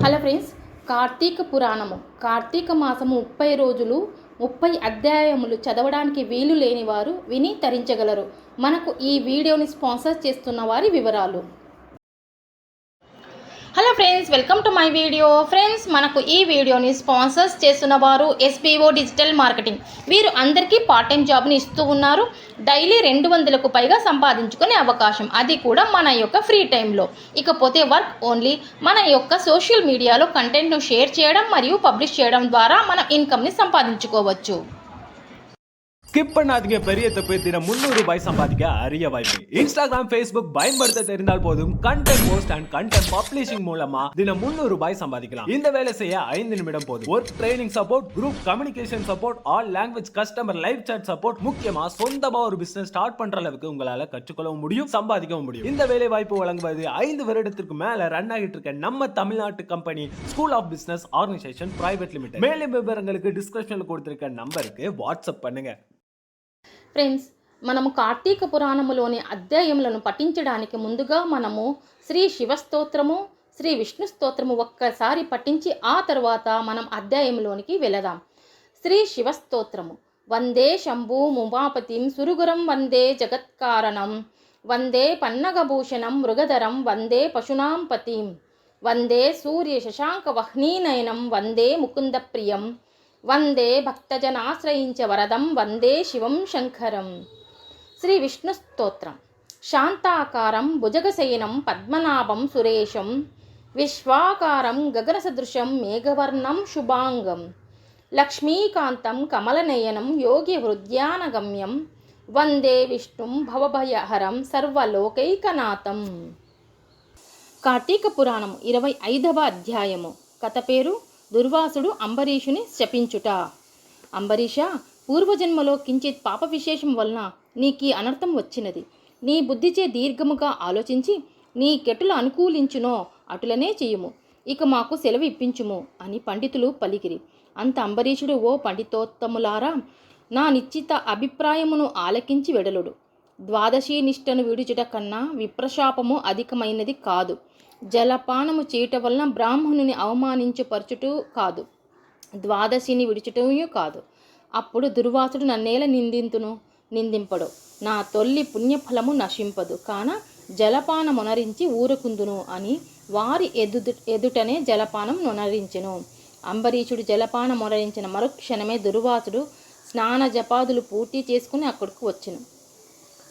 Hello friends, Karthika పురాణము కార్తీక మాసము 30 రోజులు 30 అధ్యాయములు చదవడానికి వీలు లేని వారు విని తరించగలరు. మనకు ఈ వీడియోని స్పాన్సర్ చేస్తున్న వారి వివరాలు. Hello friends, welcome to my video. Friends, మనకు ఈ వీడియోని స్పాన్సర్స్ చేస్తున్న వారు ఎస్బీఓ డిజిటల్ మార్కెటింగ్. వీరు అందరికీ పార్ట్ టైం జాబ్ని ఇస్తూ ఉన్నారు. డైలీ 200కు పైగా సంపాదించుకునే అవకాశం, అది కూడా మన యొక్క ఫ్రీ టైంలో. ఇకపోతే వర్క్ ఓన్లీ మన యొక్క సోషల్ మీడియాలో కంటెంట్ను షేర్ చేయడం మరియు பப்ளிஷ் చేయడం ద్వారా మనం ఇన్కమ్ని సంపాదించుకోవచ్చు. ஸ்கிப் பண்ணாதீங்க, பெரிய தப்பு. தினம் 300 ரூபாய் சம்பாதிக்க அரிய வாய்ப்பு. இன்ஸ்டாகிராம், ஃபேஸ்புக் பயன்படுத்த தெரிந்தால் போதும். Content post and content publishing மூலமா தினம் 300 ரூபாய் சம்பாதிக்கலாம். இந்த வேலை செய்ய 5 நிமிடம் போதும். Work training support, group communication support, all language customer live chat support, முக்கியமா சொந்தமா ஒரு பிசினஸ் ஸ்டார்ட் பண்ற அளவுக்கு உங்களால கற்றுக்கொள்ளவும் முடியும், சம்பாதிக்கவும் முடியும். இந்த வேலை வாய்ப்பு வழங்குவது 5 வருடத்திற்கு மேல ரன் ஆகிட்டு இருக்க நம்ம தமிழ்நாட்டு company school of business organisation private limited. மேலும் விவரங்களுக்கு டிஸ்கிரிப்ஷன்ல கொடுத்திருக்க நம்பருக்கு வாட்ஸ்அப் பண்ணுங்க. ఫ్రెండ్స్, మనము కార్తీక పురాణములోని అధ్యాయములను పఠించడానికి ముందుగా మనము శ్రీ శివస్తోత్రము, శ్రీ విష్ణు స్తోత్రము ఒక్కసారి పఠించి ఆ తర్వాత మనం అధ్యాయంలోనికి వెళదాం. శ్రీ శివస్తోత్రము. వందే శంభు ఉమాపతిం సురగురం వందే జగత్కారణం వందే పన్నగభూషణం మృగధరం వందే పశునాం పతిం వందే సూర్య శశాంక వహ్నీనయనం వందే ముకుంద ప్రియం వందే భక్తజనాశ్రయించ వరదం వందే శివం శంకరం. శ్రీ విష్ణు స్తోత్రం. శాంతాకారం భుజగశయనం పద్మనాభం సురేశం విశ్వాకారం గగనసదృశం మేఘవర్ణం శుభాంగం లక్ష్మీకాంతం కమలనయనం యోగి హృద్యానగమ్యం వందే విష్ణుం భవభయహరం సర్వలోకైకనాథం. కార్తీక పురాణం 25వ అధ్యాయము. కథ పేరు దుర్వాసుడు అంబరీషుని శపించుట. అంబరీష, పూర్వజన్మలో కించిత్ పాప విశేషం వలన నీకీ అనర్థం వచ్చినది. నీ బుద్ధిచే దీర్ఘముగా ఆలోచించి నీ కెటులు అనుకూలించునో అటులనే చెయ్యుము. ఇక మాకు సెలవు ఇప్పించుము అని పండితులు పలికిరి. అంత అంబరీషుడు, ఓ పండితోత్తములారా, నా నిశ్చిత అభిప్రాయమును ఆలకించి వెడలుడు. ద్వాదశీ నిష్టను విడుచుట కన్నా విప్రశాపము అధికమైనది కాదు. జలపానము చేయుట వలన బ్రాహ్మణుని అవమానించుపరచుట కాదు, ద్వాదశిని విడుచుటయూ కాదు. అప్పుడు దుర్వాసుడు నన్నేల నిందింపడు. నా తొల్లి పుణ్యఫలము నశింపదు కాన జలపానమునరించి ఊరకుందును అని వారి ఎదుటనే జలపానం నొనరించెను. అంబరీషుడు జలపానం మొనరించిన మరుక్షణమే దుర్వాసుడు స్నాన జపాదులు పూర్తి చేసుకుని అక్కడికి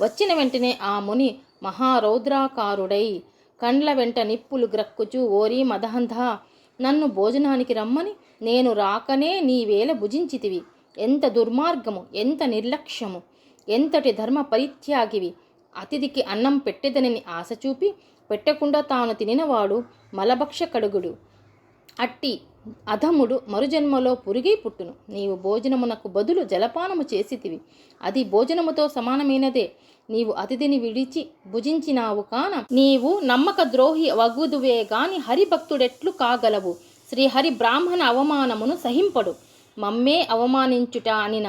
వచ్చిన వెంటనే ఆ ముని మహారౌద్రాకారుడై కండ్ల వెంట నిప్పులు గ్రక్కుచూ, ఓరి మదహంధ, నన్ను భోజనానికి రమ్మని నేను రాకనే నీవేళ భుజించితివి. ఎంత దుర్మార్గము, ఎంత నిర్లక్ష్యము, ఎంతటి ధర్మ పరిత్యాగివి. అతిథికి అన్నం పెట్టెదనని ఆశ చూపి పెట్టకుండా తాను తినినవాడు మలభక్ష కడుగుడు. అట్టి అధముడు మరుజన్మలో పురుగై పుట్టును. నీవు భోజనమునకు బదులు జలపానము చేసితివి. అది భోజనముతో సమానమైనదే. నీవు అతిథిని విడిచి భుజించినావు కాన నీవు నమ్మక ద్రోహి వగుదువే గాని హరిభక్తుడెట్లు కాగలవు. శ్రీహరి బ్రాహ్మణ అవమానమును సహింపడు. మమ్మే అవమానించుట అనిన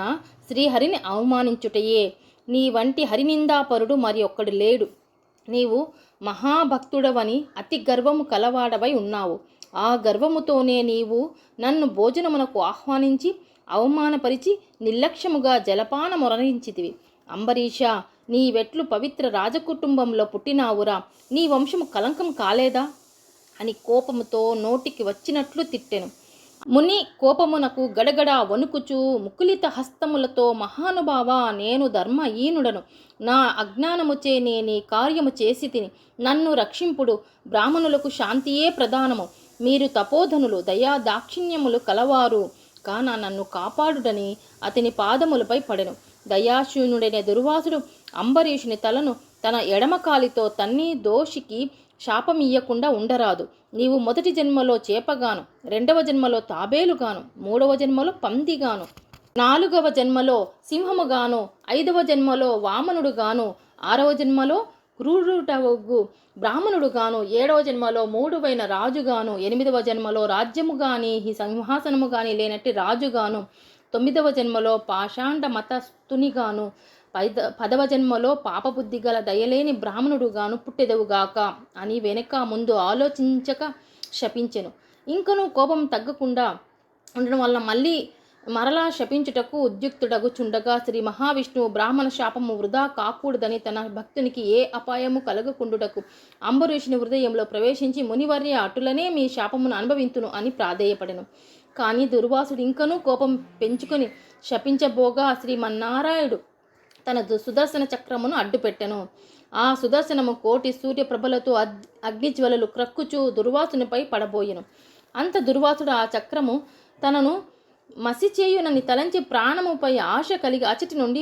శ్రీహరిని అవమానించుటయే. నీ వంటి హరినిందాపరుడు మరి ఒక్కడు లేడు. నీవు మహాభక్తుడవని అతి గర్వము కలవాడవై ఉన్నావు. ఆ గర్వముతోనే నీవు నన్ను భోజనమునకు ఆహ్వానించి అవమానపరిచి నిర్లక్ష్యముగా జలపానమునరించితివి. అంబరీష, నీవెట్లు పవిత్ర రాజకుటుంబంలో పుట్టినావురా, నీ వంశము కలంకం కాలేదా అని కోపముతో నోటికి వచ్చినట్లు తిట్టెను. ముని కోపమునకు గడగడ వణుకుచూ ముకులిత హస్తములతో, మహానుభావ, నేను ధర్మహీనుడను. నా అజ్ఞానముచే నేనీ కార్యము చేసి తిని నన్ను రక్షింపుడు. బ్రాహ్మణులకు శాంతియే ప్రధానము. మీరు తపోధనులు, దయా దాక్షిణ్యములు కలవారు కాన నన్ను కాపాడుడని అతని పాదములపై పడెను. దయాశూన్యుడైన దుర్వాసుడు అంబరీషుని తలను తన ఎడమకాలితో తన్ని దోషికి శాపమియ్యకుండా ఉండరాదు. నీవు మొదటి జన్మలో చేపగాను, 2వ జన్మలో తాబేలుగాను, 3వ జన్మలో పందిగాను, 4వ జన్మలో సింహముగాను, 5వ జన్మలో వామనుడుగాను, 6వ జన్మలో క్రూరుడగు బ్రాహ్మణుడుగాను, 7వ జన్మలో మూఢువైన రాజుగాను, 8వ జన్మలో రాజ్యము గాని సింహాసనము గాని లేనట్టి రాజుగాను, 9వ జన్మలో పాషాండ మతస్థునిగాను, 10వ జన్మలో పాపబుద్ధి గల దయలేని బ్రాహ్మణుడుగాను పుట్టెదవుగాక అని వెనక ముందు ఆలోచించక శపించెను. ఇంకనూ కోపం తగ్గకుండా ఉండడం వల్ల మరలా శపించుటకు ఉద్యుక్తుడగుచుండగా శ్రీ మహావిష్ణువు బ్రాహ్మణ శాపము వృధా కాకూడదని తన భక్తునికి ఏ అపాయము కలగకుండుటకు అంబరీషుని హృదయంలో ప్రవేశించి మునివర్య అటులనే మీ శాపమును అనుభవింతును అని ప్రాధేయపడెను. కానీ దుర్వాసుడు ఇంకనూ కోపం పెంచుకొని శపించబోగా శ్రీమన్నారాయణుడు తన సుదర్శన చక్రమును అడ్డుపెట్టెను. ఆ సుదర్శనము కోటి సూర్యప్రభలతో అగ్నిజ్వలలు క్రక్కుచూ దుర్వాసునిపై పడబోయెను. అంత దుర్వాసుడు ఆ చక్రము తనను మసిచేయునని తలంచి ప్రాణముపై ఆశ కలిగి అచటి నుండి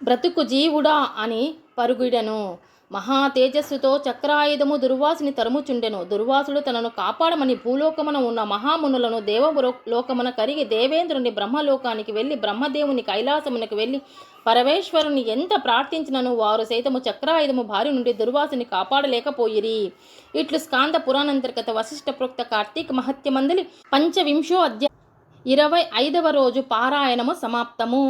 బ్రతుకు జీవుడా అని పరుగుడెను. మహా తేజస్సుతో చక్రాయుధము దుర్వాసుని తరుముచుండెను. దుర్వాసుడు తనను కాపాడమని భూలోకమున ఉన్న మహామునులను దేవలోకమున కరిగి దేవేంద్రుని బ్రహ్మలోకానికి వెళ్ళి బ్రహ్మదేవుని కైలాసమునకు వెళ్ళి పరమేశ్వరుని ఎంత ప్రార్థించినను వారు సైతము చక్రాయుధము భారి నుండి దుర్వాసుని కాపాడలేకపోయిరి. ఇట్లు స్కాంద పురాణాంతర్గత వశిష్ఠ ప్రోక్త కార్తీక మహత్యమందలి 25వ అధ్యాయం 25వ రోజు పారాయణము సమాప్తము.